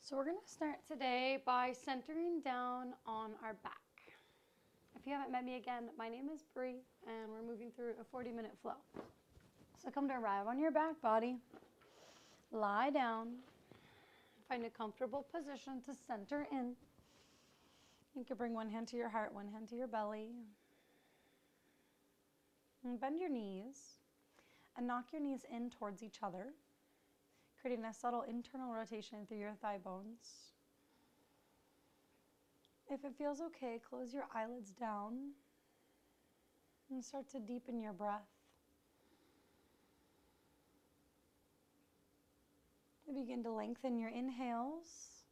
So we're going to start today by centering down on our back. If you haven't met me again, my name is Bree, and we're moving through a 40-minute flow. So come to arrive on your back body, lie down, find a comfortable position to center in. You can bring one hand to your heart, one hand to your belly. And bend your knees and knock your knees in towards each other, creating a subtle internal rotation through your thigh bones. If it feels okay, close your eyelids down and start to deepen your breath. You begin to lengthen your inhales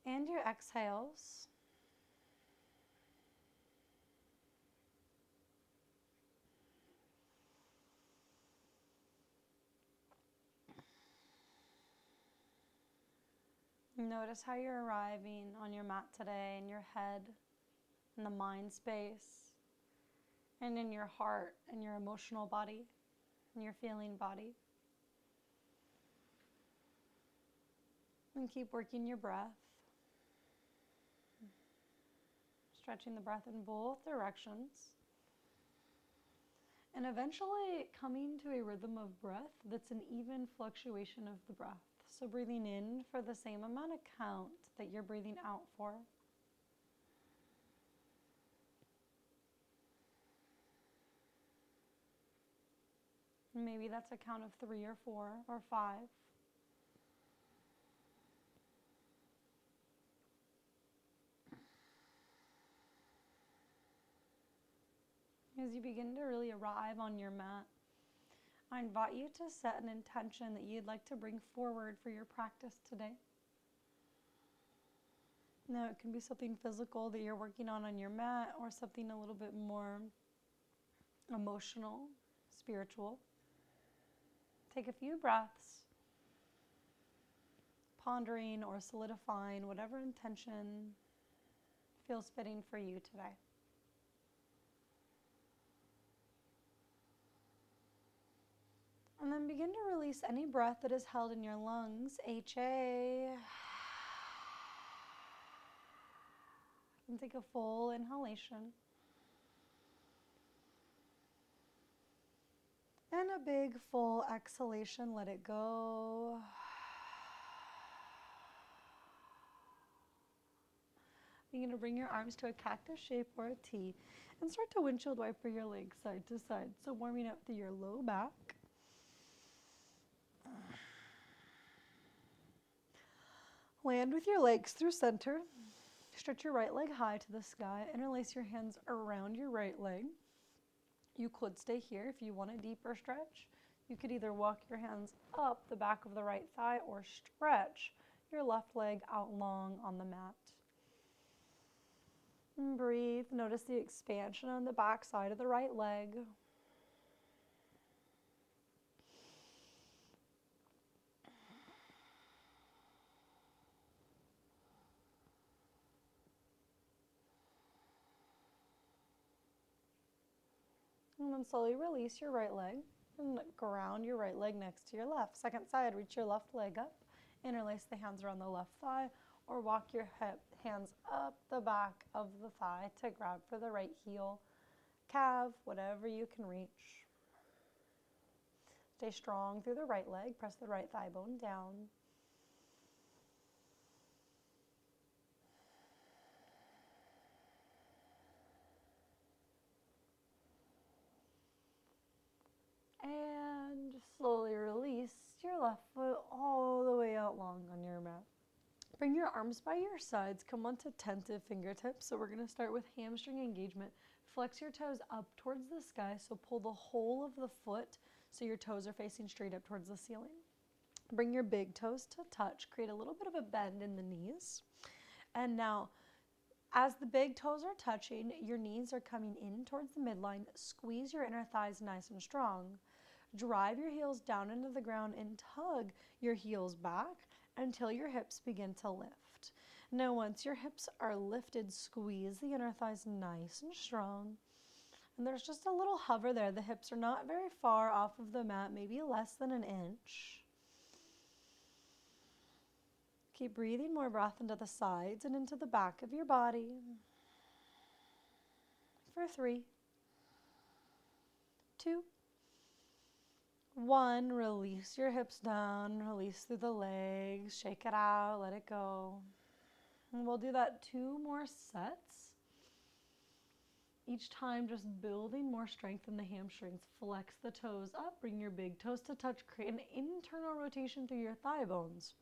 and your exhales. Notice how you're arriving on your mat today in your head, in the mind space, and in your heart and your emotional body and your feeling body. And keep working your breath, stretching the breath in both directions, and eventually coming to a rhythm of breath that's an even fluctuation of the breath. So breathing in for the same amount of count that you're breathing out for. Maybe that's a count of 3 or 4 or 5. As you begin to really arrive on your mat, I invite you to set an intention that you'd like to bring forward for your practice today. Now, it can be something physical that you're working on your mat, or something a little bit more emotional, spiritual. Take a few breaths, pondering or solidifying whatever intention feels fitting for you today. And then begin to release any breath that is held in your lungs. HA. And take a full inhalation. And a big full exhalation. Let it go. You're going to bring your arms to a cactus shape or a T and start to windshield wiper your legs side to side. So warming up through your low back. Land with your legs through center. Stretch your right leg high to the sky. Interlace your hands around your right leg. You could stay here if you want a deeper stretch. You could either walk your hands up the back of the right thigh or stretch your left leg out long on the mat. And breathe. Notice the expansion on the back side of the right leg. And then slowly release your right leg and ground your right leg next to your left. Second side, reach your left leg up. Interlace the hands around the left thigh, or walk your hands up the back of the thigh to grab for the right heel, calf, whatever you can reach. Stay strong through the right leg. Press the right thigh bone down. And slowly release your left foot all the way out long on your mat. Bring your arms by your sides. Come onto tentative fingertips. So we're going to start with hamstring engagement. Flex your toes up towards the sky. So pull the whole of the foot so your toes are facing straight up towards the ceiling. Bring your big toes to touch. Create a little bit of a bend in the knees. And now, as the big toes are touching, your knees are coming in towards the midline. Squeeze your inner thighs nice and strong. Drive your heels down into the ground and tug your heels back until your hips begin to lift. Now, once your hips are lifted, squeeze the inner thighs nice and strong. And there's just a little hover there. The hips are not very far off of the mat, maybe less than an inch. Keep breathing more breath into the sides and into the back of your body. For 3, 2, 1. Release your hips down, release through the legs, shake it out, let it go. And we'll do that 2 more sets. Each time just building more strength in the hamstrings. Flex the toes up, bring your big toes to touch, create an internal rotation through your thigh bones.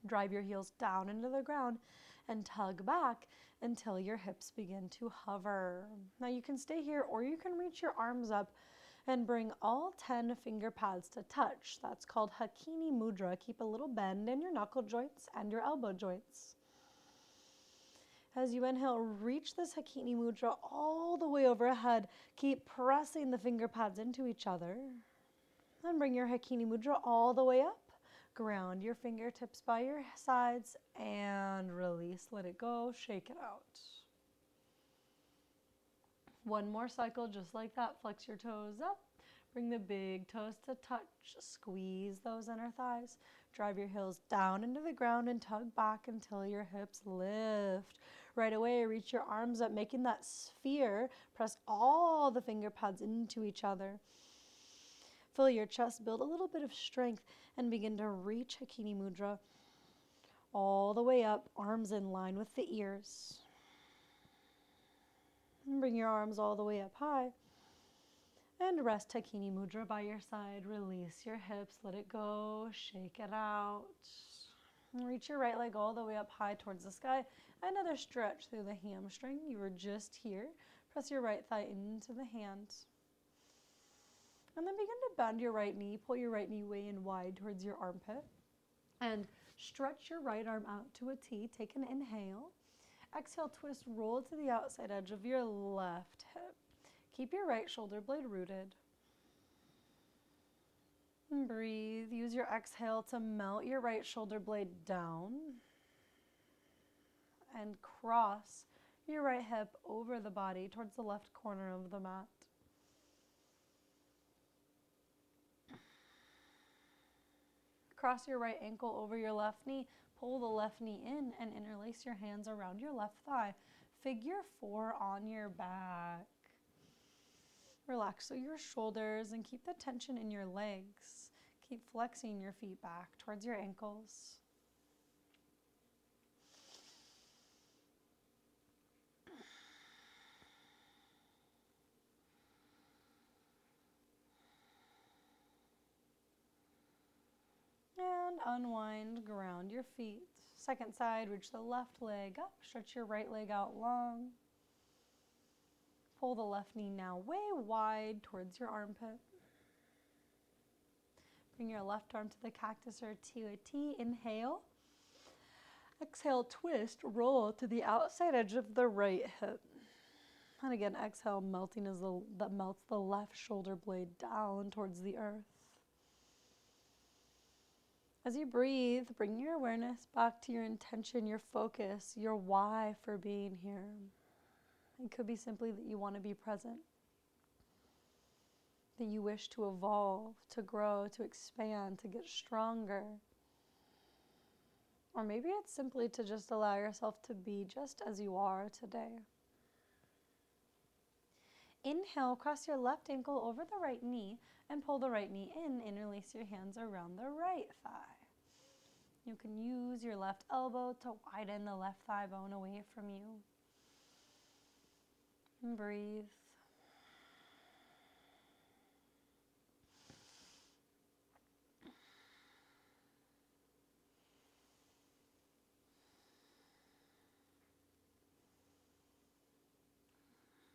Drive your heels down into the ground and tug back until your hips begin to hover. Now you can stay here or you can reach your arms up and bring all 10 finger pads to touch. That's called Hakini Mudra. Keep a little bend in your knuckle joints and your elbow joints. As you inhale, reach this Hakini Mudra all the way overhead. Keep pressing the finger pads into each other. Then bring your Hakini Mudra all the way up. Ground your fingertips by your sides and release. Let it go. Shake it out. 1 more cycle just like that. Flex your toes up. Bring the big toes to touch. Squeeze those inner thighs. Drive your heels down into the ground and tug back until your hips lift. Right away, reach your arms up, making that sphere. Press all the finger pads into each other. Fill your chest, build a little bit of strength, and begin to reach Hakini Mudra all the way up, arms in line with the ears. And bring your arms all the way up high. And rest Hakini Mudra by your side. Release your hips, let it go, shake it out. And reach your right leg all the way up high towards the sky. Another stretch through the hamstring. You were just here. Press your right thigh into the hand. And then begin to bend your right knee. Pull your right knee way in wide towards your armpit. And stretch your right arm out to a T. Take an inhale. Exhale, twist, roll to the outside edge of your left hip. Keep your right shoulder blade rooted. And breathe. Use your exhale to melt your right shoulder blade down. And cross your right hip over the body towards the left corner of the mat. Cross your right ankle over your left knee. Pull the left knee in and interlace your hands around your left thigh. Figure 4 on your back. Relax your shoulders and keep the tension in your legs. Keep flexing your feet back towards your ankles. And unwind, ground your feet. Second side, reach the left leg up. Stretch your right leg out long. Pull the left knee now way wide towards your armpit. Bring your left arm to the cactus or to a T. Inhale. Exhale, twist, roll to the outside edge of the right hip. And again, exhale, melting as that melts the left shoulder blade down towards the earth. As you breathe, bring your awareness back to your intention, your focus, your why for being here. It could be simply that you want to be present, that you wish to evolve, to grow, to expand, to get stronger. Or maybe it's simply to just allow yourself to be just as you are today. Inhale, cross your left ankle over the right knee and pull the right knee in. Interlace your hands around the right thigh. You can use your left elbow to widen the left thigh bone away from you. And breathe.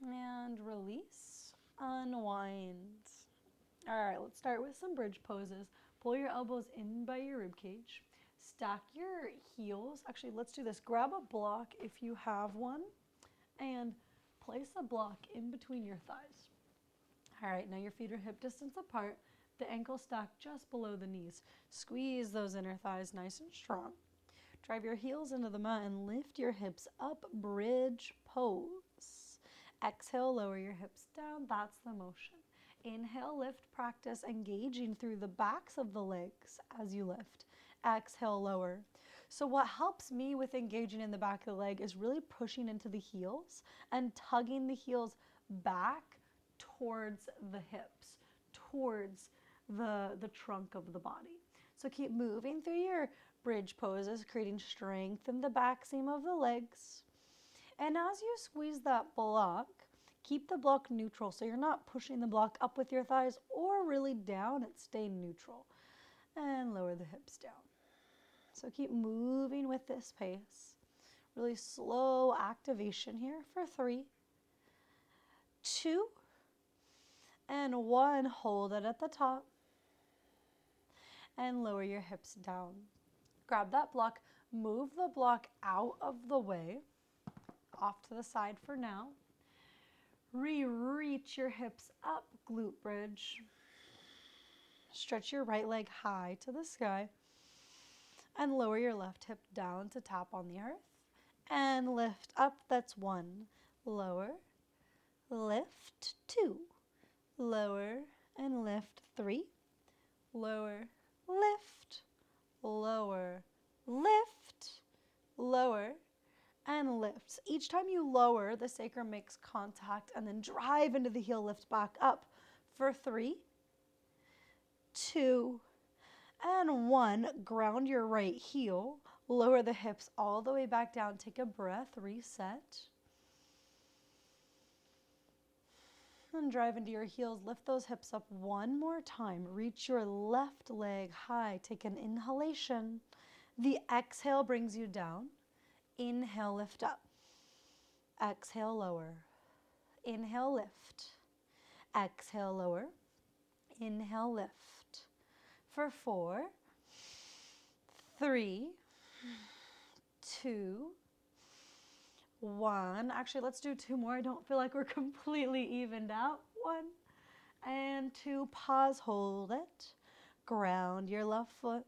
And release, unwind. All right, let's start with some bridge poses. Pull your elbows in by your rib cage. Stack your heels. Actually, let's do this. Grab a block if you have one and place a block in between your thighs. All right, now your feet are hip distance apart. The ankles stack just below the knees. Squeeze those inner thighs nice and strong. Drive your heels into the mat and lift your hips up, bridge pose. Exhale, lower your hips down. That's the motion. Inhale, lift, practice engaging through the backs of the legs as you lift. Exhale, lower. So what helps me with engaging in the back of the leg is really pushing into the heels and tugging the heels back towards the hips, towards the trunk of the body. So keep moving through your bridge poses, creating strength in the back seam of the legs. And as you squeeze that block, keep the block neutral, so you're not pushing the block up with your thighs or really down. It's staying neutral. And lower the hips down. So keep moving with this pace. Really slow activation here for 3, 2, and 1. Hold it at the top. And lower your hips down. Grab that block, move the block out of the way, off to the side for now. Reach your hips up, glute bridge. Stretch your right leg high to the sky. And lower your left hip down to tap on the earth. And lift up, that's 1. Lower, lift, 2. Lower and lift, 3. Lower, lift, lower, lift, lower, and lifts. Each time you lower, the sacrum makes contact and then drive into the heel, lift back up for 3, 2, and 1. Ground your right heel, lower the hips all the way back down. Take a breath, reset. And drive into your heels. Lift those hips up one more time. Reach your left leg high. Take an inhalation. The exhale brings you down. Inhale, lift up. Exhale, lower. Inhale, lift. Exhale, lower. Inhale, lift. For 4, 3, 2, 1. Actually, let's do 2 more. I don't feel like we're completely evened out. 1 and 2. Pause, hold it. Ground your left foot.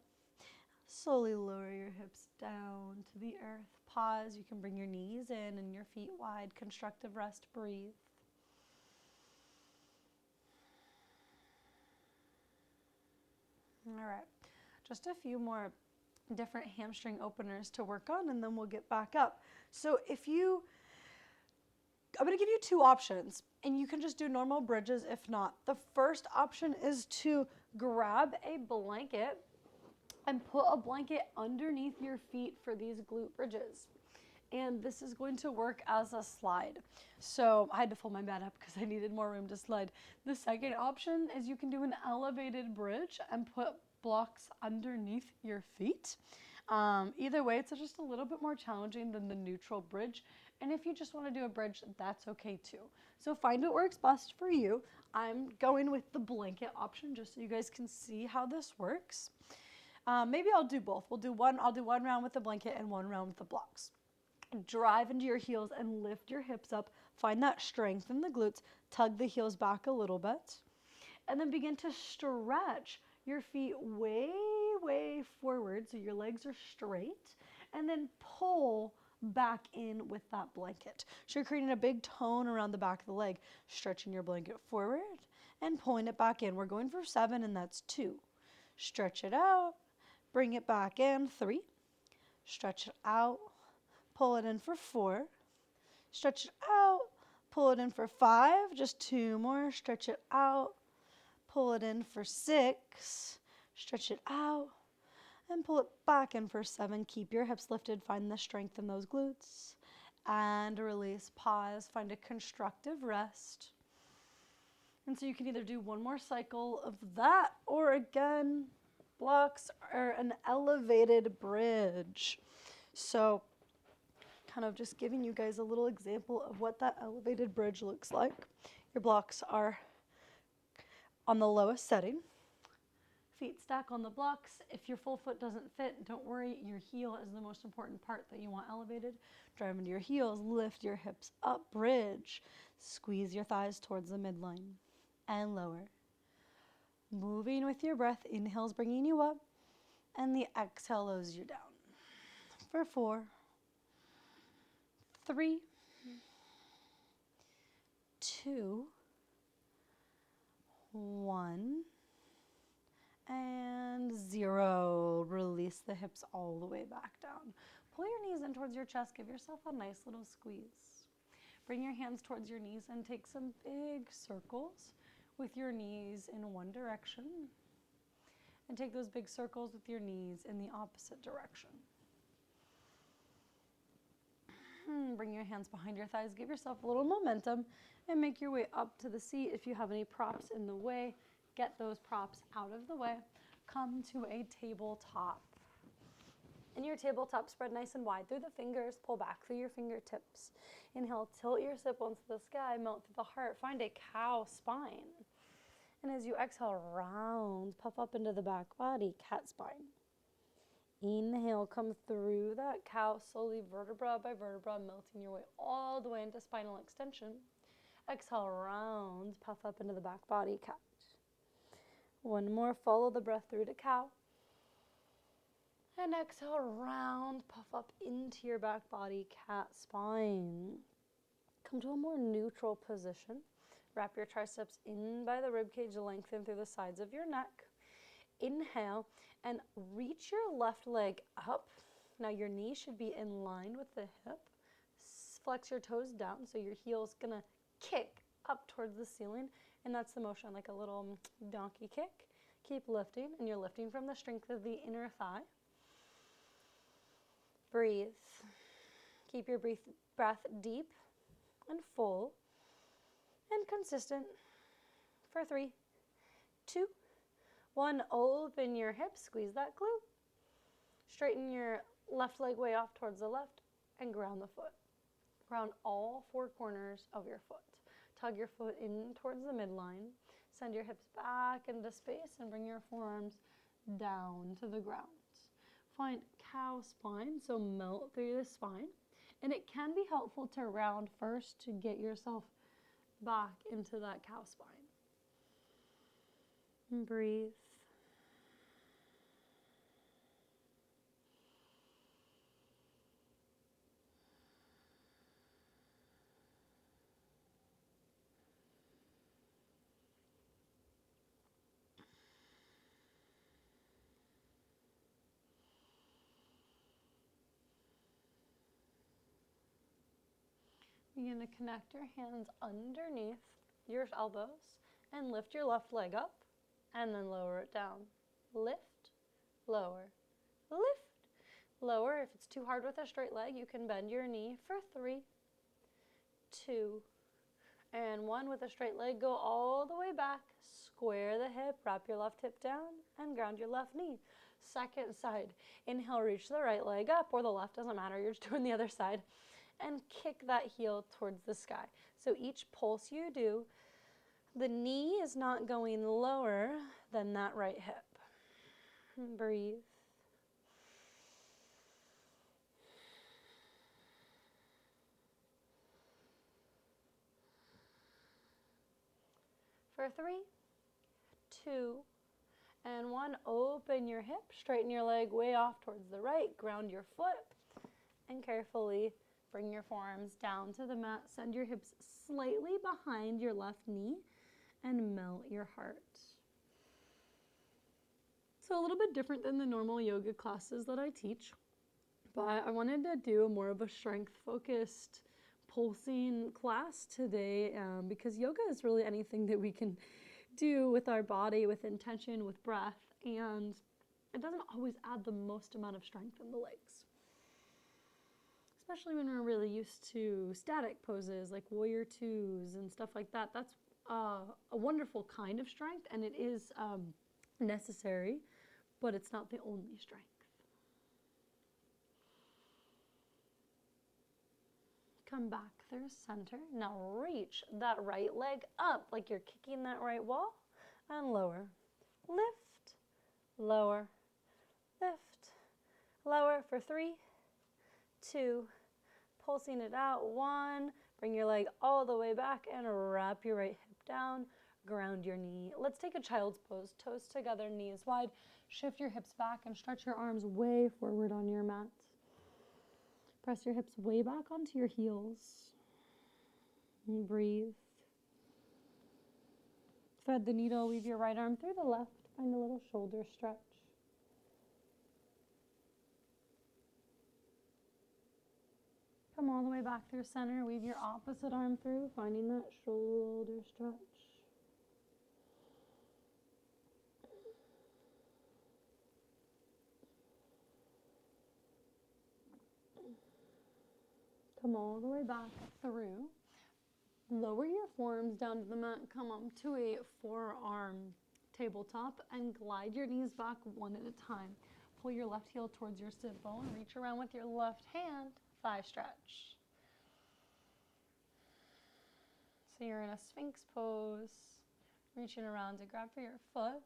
Slowly lower your hips down to the earth. Pause. You can bring your knees in and your feet wide. Constructive rest. Breathe. All right. Just a few more different hamstring openers to work on, and then we'll get back up. So I'm going to give you 2 options, and you can just do normal bridges if not. The first option is to grab a blanket and put a blanket underneath your feet for these glute bridges. And this is going to work as a slide. So I had to pull my mat up because I needed more room to slide. The second option is you can do an elevated bridge and put blocks underneath your feet. Either way, it's just a little bit more challenging than the neutral bridge. And if you just want to do a bridge, that's okay too. So find what works best for you. I'm going with the blanket option just so you guys can see how this works. Maybe I'll do both. I'll do one round with the blanket and 1 round with the blocks. Drive into your heels and lift your hips up. Find that strength in the glutes. Tug the heels back a little bit. And then begin to stretch your feet way, way forward so your legs are straight. And then pull back in with that blanket. So you're creating a big tone around the back of the leg. Stretching your blanket forward and pulling it back in. We're going for 7, and that's 2. Stretch it out. Bring it back in. 3. Stretch it out. Pull it in for 4. Stretch it out. Pull it in for 5. Just 2 more. Stretch it out. Pull it in for 6. Stretch it out. And pull it back in for 7. Keep your hips lifted. Find the strength in those glutes. And release. Pause. Find a constructive rest. And so you can either do 1 more cycle of that, or again, blocks or an elevated bridge. So kind of just giving you guys a little example of what that elevated bridge looks like. Your blocks are on the lowest setting. Feet stack on the blocks. If your full foot doesn't fit, don't worry. Your heel is the most important part that you want elevated. Drive into your heels. Lift your hips up. Bridge. Squeeze your thighs towards the midline. And lower. Moving with your breath. Inhale's bringing you up. And the exhale lowers you down. For 4, 3, 2, 1, And 0. Release the hips all the way back down. Pull your knees in towards your chest. Give yourself a nice little squeeze. Bring your hands towards your knees and take some big circles with your knees in one direction. And take those big circles with your knees in the opposite direction. Bring your hands behind your thighs. Give yourself a little momentum and make your way up to the seat. If you have any props in the way, get those props out of the way. Come to a tabletop. In your tabletop, spread nice and wide through the fingers. Pull back through your fingertips. Inhale, tilt your sip onto the sky. Melt through the heart. Find a cow spine. And as you exhale, round, puff up into the back body, cat spine. Inhale, come through that cow, slowly vertebra by vertebra, melting your way all the way into spinal extension. Exhale, round, puff up into the back body, cat. One more, follow the breath through to cow. And exhale, round, puff up into your back body, cat spine. Come to a more neutral position. Wrap your triceps in by the ribcage, lengthen through the sides of your neck. Inhale and reach your left leg up. Now your knee should be in line with the hip. Flex your toes down so your heel's gonna kick up towards the ceiling, and that's the motion, like a little donkey kick. Keep lifting, and you're lifting from the strength of the inner thigh. Breathe. Keep your breath deep and full and consistent for 3, 2, 1. Open your hips, squeeze that glute. Straighten your left leg way off towards the left and ground the foot. Ground all 4 corners of your foot. Tug your foot in towards the midline. Send your hips back into space and bring your forearms down to the ground. Find cow spine, so melt through the spine. And it can be helpful to round first to get yourself back into that cow spine. And breathe. Begin to connect your hands underneath your elbows and lift your left leg up and then lower it down. Lift, lower, lift, lower. If it's too hard with a straight leg, you can bend your knee for 3, 2, and 1. With a straight leg, go all the way back. Square the hip, wrap your left hip down, and ground your left knee. Second side. Inhale, reach the right leg up, or the left, doesn't matter. You're just doing the other side. And kick that heel towards the sky. So each pulse you do, the knee is not going lower than that right hip. And breathe. For 3, 2, and 1. Open your hip, straighten your leg way off towards the right, ground your foot, and carefully bring your forearms down to the mat. Send your hips slightly behind your left knee and melt your heart. So a little bit different than the normal yoga classes that I teach, but I wanted to do a more of a strength-focused pulsing class today because yoga is really anything that we can do with our body, with intention, with breath, and it doesn't always add the most amount of strength in the legs. Especially when we're really used to static poses like warrior twos and stuff like that. That's a wonderful kind of strength, and it is necessary, but it's not the only strength. Come back through center. Now reach that right leg up like you're kicking that right wall, and lower. Lift, lower, lift, lower for 3, 2, pulsing it out, 1. Bring your leg all the way back and wrap your right hip down. Ground your knee. Let's take a child's pose. Toes together, knees wide. Shift your hips back and stretch your arms way forward on your mat. Press your hips way back onto your heels. And breathe. Thread the needle. Weave your right arm through the left. Find a little shoulder stretch. Come all the way back through center. Weave your opposite arm through, finding that shoulder stretch. Come all the way back through. Lower your forearms down to the mat. Come up to a forearm tabletop and glide your knees back one at a time. Pull your left heel towards your sit bone. Reach around with your left hand, thigh stretch. So you're in a Sphinx pose, reaching around to grab for your foot,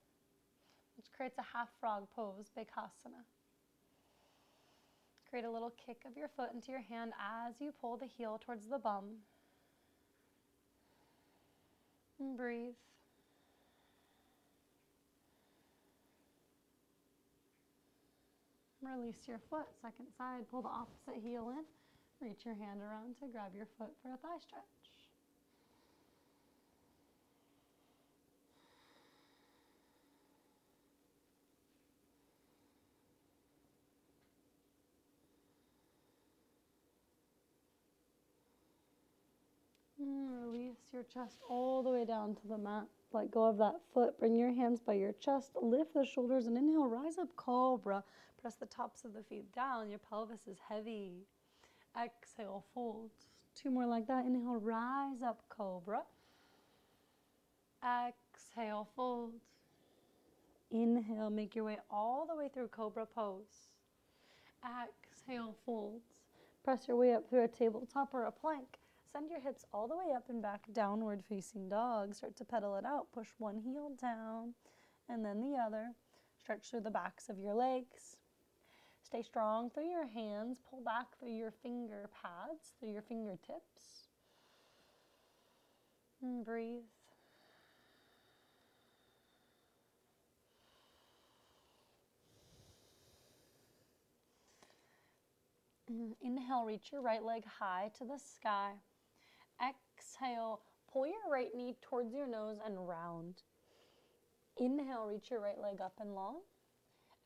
which creates a half frog pose, Bakasana. Create a little kick of your foot into your hand as you pull the heel towards the bum. And breathe. Release your foot, second side, pull the opposite heel in. Reach your hand around to grab your foot for a thigh stretch. Release your chest all the way down to the mat. Let go of that foot. Bring your hands by your chest. Lift the shoulders and inhale. Rise up, cobra. Press the tops of the feet down. Your pelvis is heavy. Exhale, fold. 2 more like that. Inhale, rise up, cobra. Exhale, fold. Inhale, make your way all the way through cobra pose. Exhale, fold. Press your way up through a tabletop or a plank. Send your hips all the way up and back, downward facing dog. Start to pedal it out. Push one heel down and then the other. Stretch through the backs of your legs. Stay strong through your hands. Pull back through your finger pads, through your fingertips. And breathe. Inhale, reach your right leg high to the sky. Exhale, pull your right knee towards your nose and round. Inhale, reach your right leg up and long.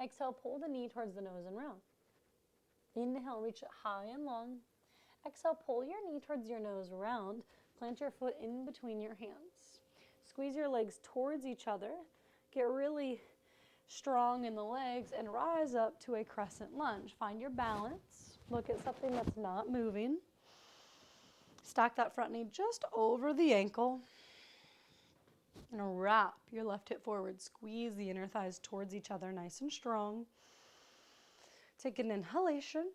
Exhale, pull the knee towards the nose and round. Inhale, reach it high and long. Exhale, pull your knee towards your nose, round. Plant your foot in between your hands. Squeeze your legs towards each other. Get really strong in the legs and rise up to a crescent lunge. Find your balance. Look at something that's not moving. Stack that front knee just over the ankle. And wrap your left hip forward. Squeeze the inner thighs towards each other, nice and strong. Take an inhalation.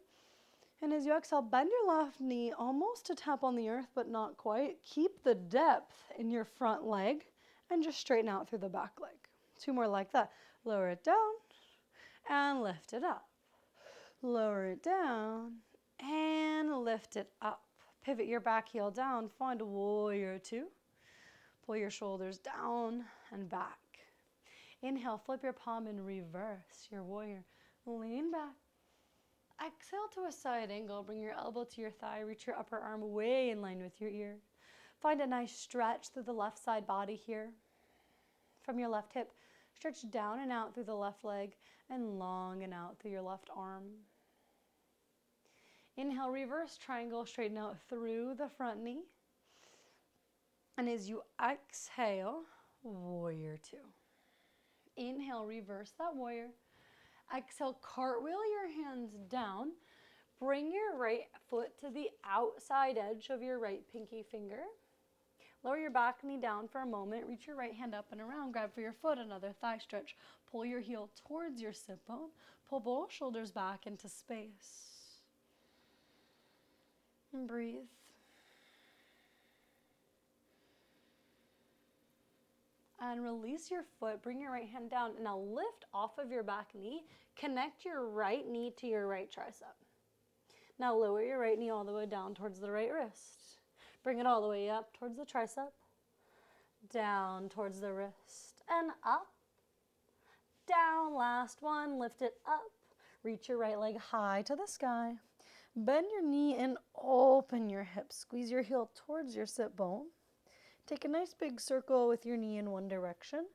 And as you exhale, bend your left knee almost to tap on the earth, but not quite. Keep the depth in your front leg and just straighten out through the back leg. 2 more like that. Lower it down and lift it up. Lower it down and lift it up. Pivot your back heel down. Find a warrior 2. Pull your shoulders down and back. Inhale, flip your palm and reverse your warrior. Lean back. Exhale to a side angle. Bring your elbow to your thigh. Reach your upper arm way in line with your ear. Find a nice stretch through the left side body here. From your left hip, stretch down and out through the left leg and long and out through your left arm. Inhale, reverse triangle, straighten out through the front knee. And as you exhale, warrior 2. Inhale, reverse that warrior. Exhale, cartwheel your hands down. Bring your right foot to the outside edge of your right pinky finger. Lower your back knee down for a moment. Reach your right hand up and around. Grab for your foot, another thigh stretch. Pull your heel towards your sit bone. Pull both shoulders back into space. And breathe. And release your foot. Bring your right hand down. And now lift off of your back knee. Connect your right knee to your right tricep. Now lower your right knee all the way down towards the right wrist. Bring it all the way up towards the tricep. Down towards the wrist. And up. Down. Last one. Lift it up. Reach your right leg high to the sky. Bend your knee and open your hips. Squeeze your heel towards your sit bone. Take a nice big circle with your knee in one direction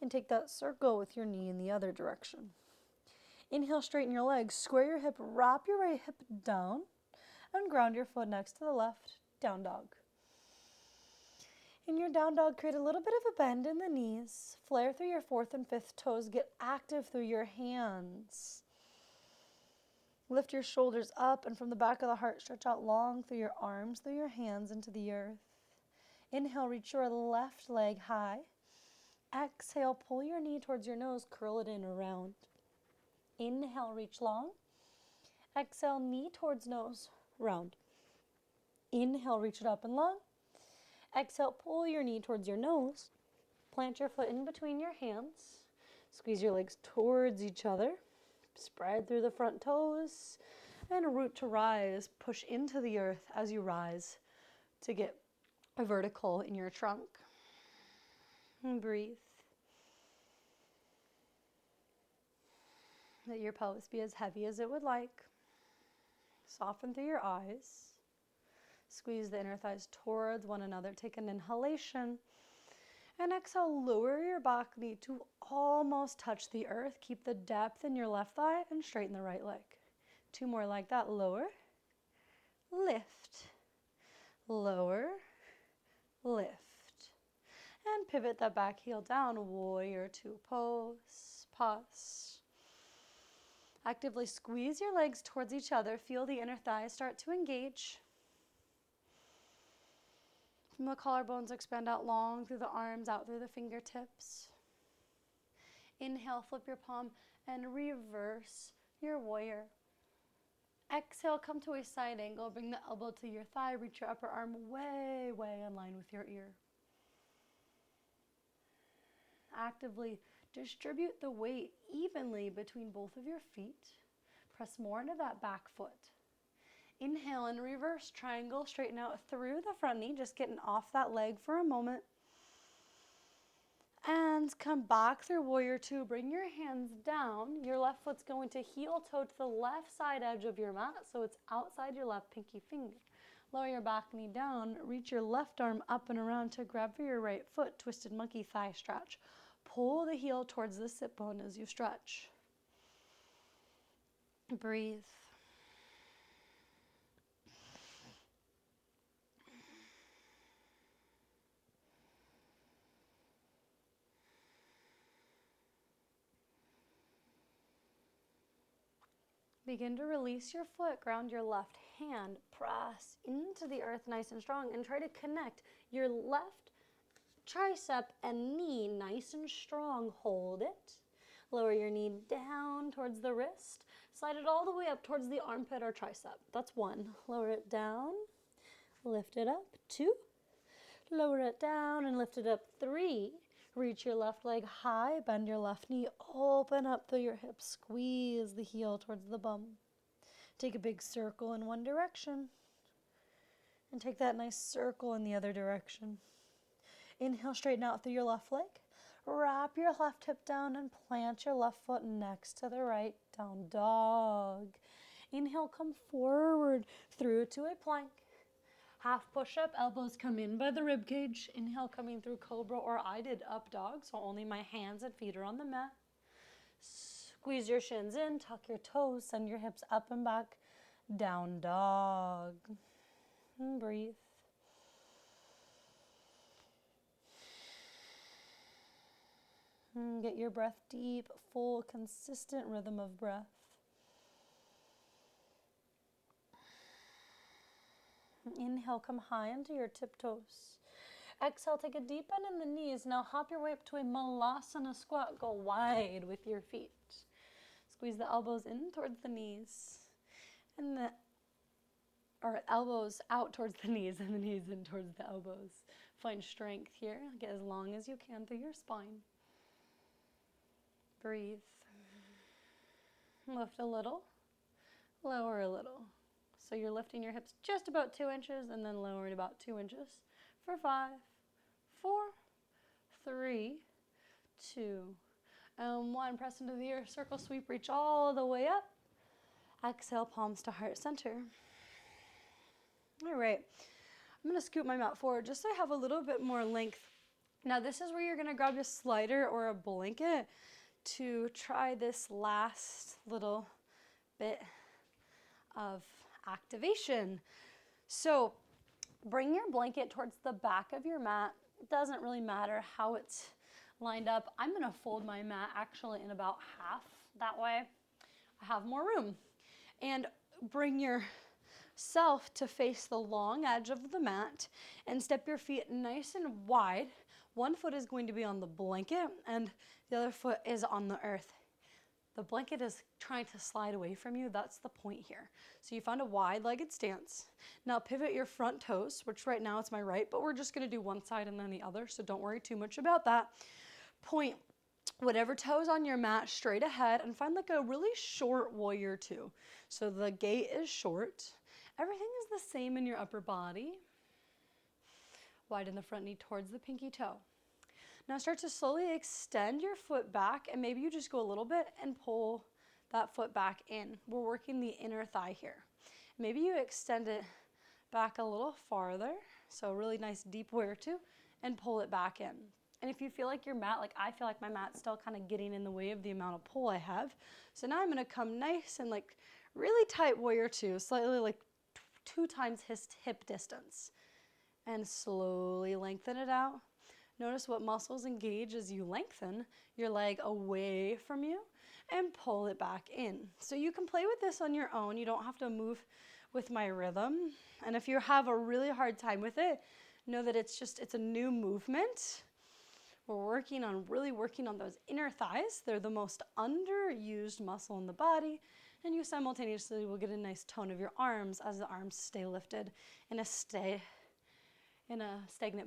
And take that circle with your knee in the other direction. Inhale, straighten your legs, square your hip, wrap your right hip down, and ground your foot next to the left, down dog. In your down dog, create a little bit of a bend in the knees, flare through your fourth and fifth toes, get active through your hands. Lift your shoulders up, and from the back of the heart, stretch out long through your arms, through your hands into the earth. Inhale, reach your left leg high. Exhale, pull your knee towards your nose, curl it in around. Inhale, reach long. Exhale, knee towards nose, round. Inhale, reach it up and long. Exhale, pull your knee towards your nose. Plant your foot in between your hands. Squeeze your legs towards each other. Spread through the front toes. And root to rise. Push into the earth as you rise to get a vertical in your trunk. And breathe. Let your pelvis be as heavy as it would like. Soften through your eyes. Squeeze the inner thighs towards one another. Take an inhalation. And exhale, lower your back knee to almost touch the earth. Keep the depth in your left thigh and straighten the right leg. 2 more like that. Lower, lift, lower, lift. And pivot that back heel down. Warrior 2 pose. Pause. Actively squeeze your legs towards each other. Feel the inner thighs start to engage. From the collarbones, expand out long through the arms, out through the fingertips. Inhale, flip your palm and reverse your warrior. Exhale, come to a side angle. Bring the elbow to your thigh. Reach your upper arm way, way in line with your ear. Actively distribute the weight evenly between both of your feet. Press more into that back foot. Inhale and reverse triangle. Straighten out through the front knee. Just getting off that leg for a moment. And come back through warrior 2. Bring your hands down. Your left foot's going to heel toe to the left side edge of your mat, so it's outside your left pinky finger. Lower your back knee down. Reach your left arm up and around to grab for your right foot. Twisted monkey thigh stretch. Pull the heel towards the sit bone as you stretch. Breathe. Begin to release your foot, ground your left hand, press into the earth nice and strong, and try to connect your left tricep and knee nice and strong. Hold it. Lower your knee down towards the wrist. Slide it all the way up towards the armpit or tricep. That's 1. Lower it down. Lift it up. 2. Lower it down and lift it up. 3. Reach your left leg high, bend your left knee, open up through your hips, squeeze the heel towards the bum. Take a big circle in one direction and take that nice circle in the other direction. Inhale, straighten out through your left leg. Wrap your left hip down and plant your left foot next to the right, down dog. Inhale, come forward through to a plank. Half push-up, elbows come in by the rib cage. Inhale, coming through cobra, or I did up dog, so only my hands and feet are on the mat. Squeeze your shins in, tuck your toes, send your hips up and back, down dog. And breathe. And get your breath deep, full, consistent rhythm of breath. Inhale, come high into your tiptoes. Exhale, take a deep bend in the knees. Now hop your way up to a malasana squat. Go wide with your feet. Squeeze the elbows in towards the knees. Or elbows out towards the knees and the knees in towards the elbows. Find strength here. Get as long as you can through your spine. Breathe. Lift a little. Lower a little. So you're lifting your hips just about 2 inches and then lowering about 2 inches for 5, 4, 3, 2, and 1. Press into the earth, circle sweep, reach all the way up. Exhale, palms to heart center. All right, I'm going to scoot my mat forward just so I have a little bit more length Now this is where you're gonna grab a slider or a blanket to try this last little bit of activation. So bring your blanket towards the back of your mat. It doesn't really matter how it's lined up. I'm gonna fold my mat actually in about half. That way I have more room. And bring yourself to face the long edge of the mat and step your feet nice and wide. One foot is going to be on the blanket and the other foot is on the earth. The blanket is trying to slide away from you. That's the point here. So you found a wide-legged stance. Now pivot your front toes, which right now it's my right, but we're just gonna do one side and then the other, so don't worry too much about that. Point whatever toes on your mat straight ahead and find like a really short warrior two. So the gait is short. Everything is the same in your upper body. Widen the front knee towards the pinky toe. Now start to slowly extend your foot back, and maybe you just go a little bit and pull that foot back in. We're working the inner thigh here. Maybe you extend it back a little farther, so a really nice deep warrior two, and pull it back in. And if you feel like your mat, like I feel like my mat's still kind of getting in the way of the amount of pull I have, so now I'm gonna come nice and like really tight warrior two, slightly like 2 times hip distance, and slowly lengthen it out. Notice what muscles engage as you lengthen your leg away from you and pull it back in. So you can play with this on your own. You don't have to move with my rhythm. And if you have a really hard time with it, know that it's a new movement. We're really working on those inner thighs. They're the most underused muscle in the body. And you simultaneously will get a nice tone of your arms as the arms stay lifted in a stagnant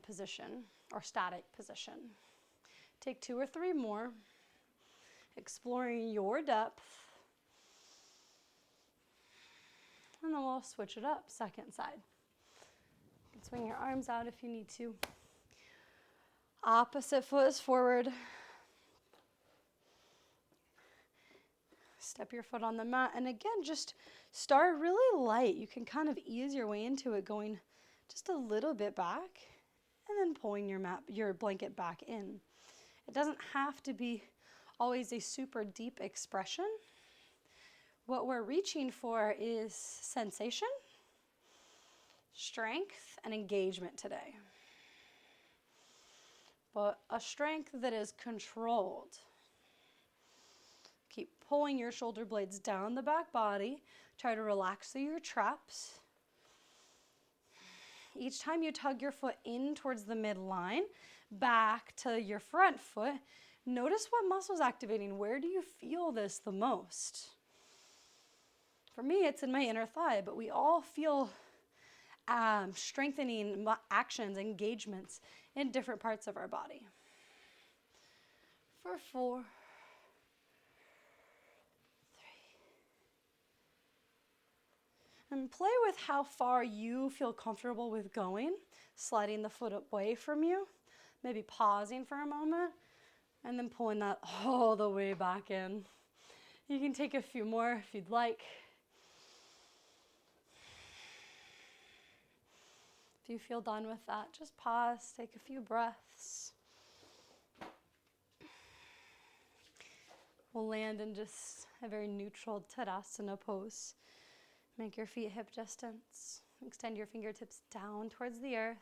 position or static position. Take 2 or 3 more, exploring your depth. And then we'll switch it up, second side. You can swing your arms out if you need to. Opposite foot is forward. Step your foot on the mat. And again, just start really light. You can kind of ease your way into it, going just a little bit back and then pulling your blanket back in. It doesn't have to be always a super deep expression. What we're reaching for is sensation, strength, and engagement today. But a strength that is controlled. Keep pulling your shoulder blades down the back body. Try to relax through your traps. Each time you tug your foot in towards the midline, back to your front foot, notice what muscle's activating. Where do you feel this the most? For me, it's in my inner thigh, but we all feel strengthening actions, engagements in different parts of our body. For 4, 3. And play with how far you feel comfortable with going, sliding the foot away from you, maybe pausing for a moment, and then pulling that all the way back in. You can take a few more if you'd like. If you feel done with that, just pause, take a few breaths. We'll land in just a very neutral Tadasana pose. Make your feet hip distance. Extend your fingertips down towards the earth.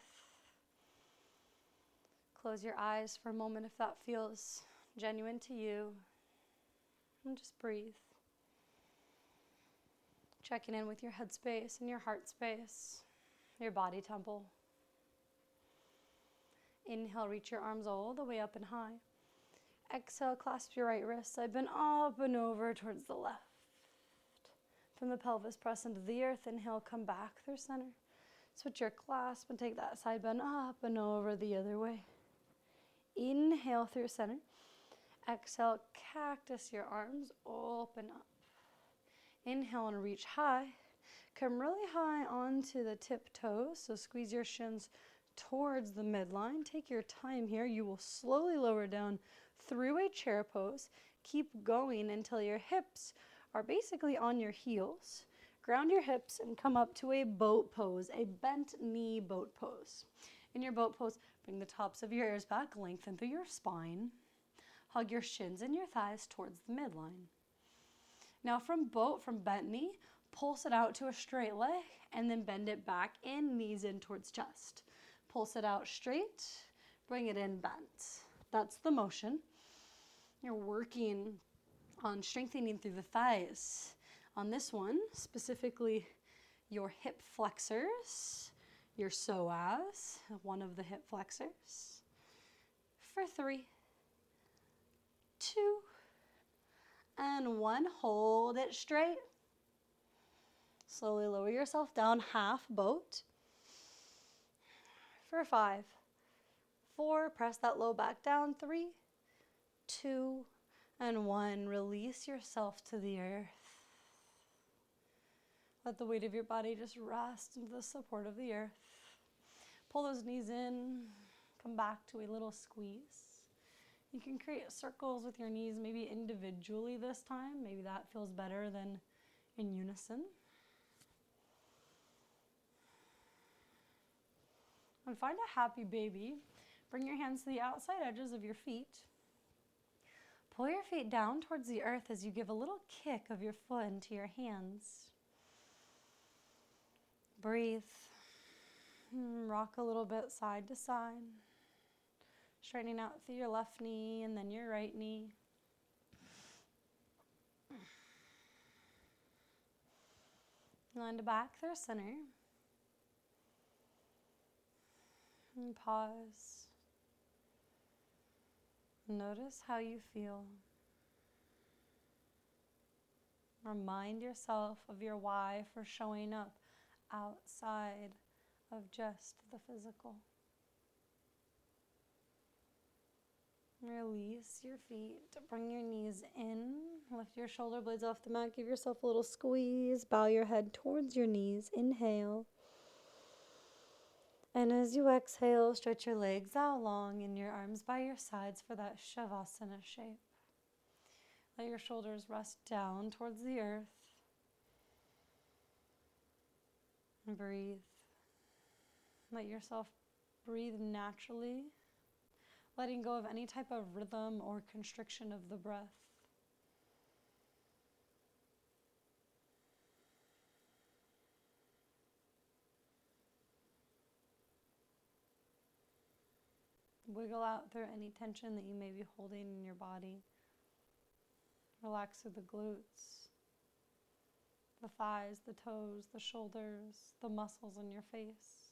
Close your eyes for a moment if that feels genuine to you. And just breathe. Checking in with your head space and your heart space, your body temple. Inhale, reach your arms all the way up and high. Exhale, clasp your right wrist side, bend up and over towards the left. From the pelvis, press into the earth. Inhale, come back through center. Switch your clasp and take that side bend up and over the other way. Inhale through center. Exhale, cactus your arms, open up. Inhale and reach high. Come really high onto the tip toes, so squeeze your shins towards the midline. Take your time here. You will slowly lower down through a chair pose. Keep going until your hips are basically on your heels. Ground your hips and come up to a boat pose, a bent knee boat pose. In your boat pose, bring the tops of your ears back, lengthen through your spine. Hug your shins and your thighs towards the midline. Now from bent knee, pulse it out to a straight leg and then bend it back in, knees in towards chest. Pulse it out straight, bring it in bent. That's the motion. You're working on strengthening through the thighs. On this one, specifically your hip flexors, your psoas, one of the hip flexors. For 3, 2, and 1. Hold it straight. Slowly lower yourself down, half boat. For 5, 4, press that low back down. 3, 2, and 1. Release yourself to the earth. Let the weight of your body just rest into the support of the earth. Pull those knees in, come back to a little squeeze. You can create circles with your knees, maybe individually this time. Maybe that feels better than in unison. And find a happy baby. Bring your hands to the outside edges of your feet. Pull your feet down towards the earth as you give a little kick of your foot into your hands. Breathe. Rock a little bit side to side. Straightening out through your left knee and then your right knee. Land back through center. And pause. Notice how you feel. Remind yourself of your why for showing up outside of just the physical. Release your feet. Bring your knees in. Lift your shoulder blades off the mat. Give yourself a little squeeze. Bow your head towards your knees. Inhale. And as you exhale, stretch your legs out long and your arms by your sides for that Shavasana shape. Let your shoulders rest down towards the earth. And breathe. Let yourself breathe naturally, letting go of any type of rhythm or constriction of the breath. Wiggle out through any tension that you may be holding in your body. Relax through the glutes, the thighs, the toes, the shoulders, the muscles in your face.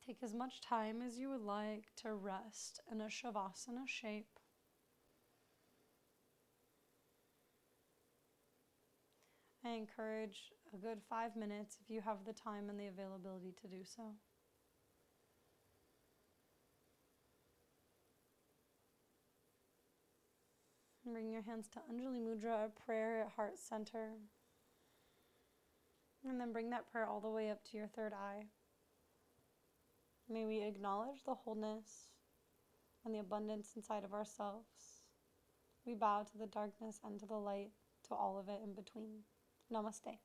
Take as much time as you would like to rest in a Shavasana shape. I encourage a good 5 minutes if you have the time and the availability to do so. Bring your hands to Anjali Mudra, a prayer at heart center. And then bring that prayer all the way up to your third eye. May we acknowledge the wholeness and the abundance inside of ourselves. We bow to the darkness and to the light, to all of it in between. Namaste.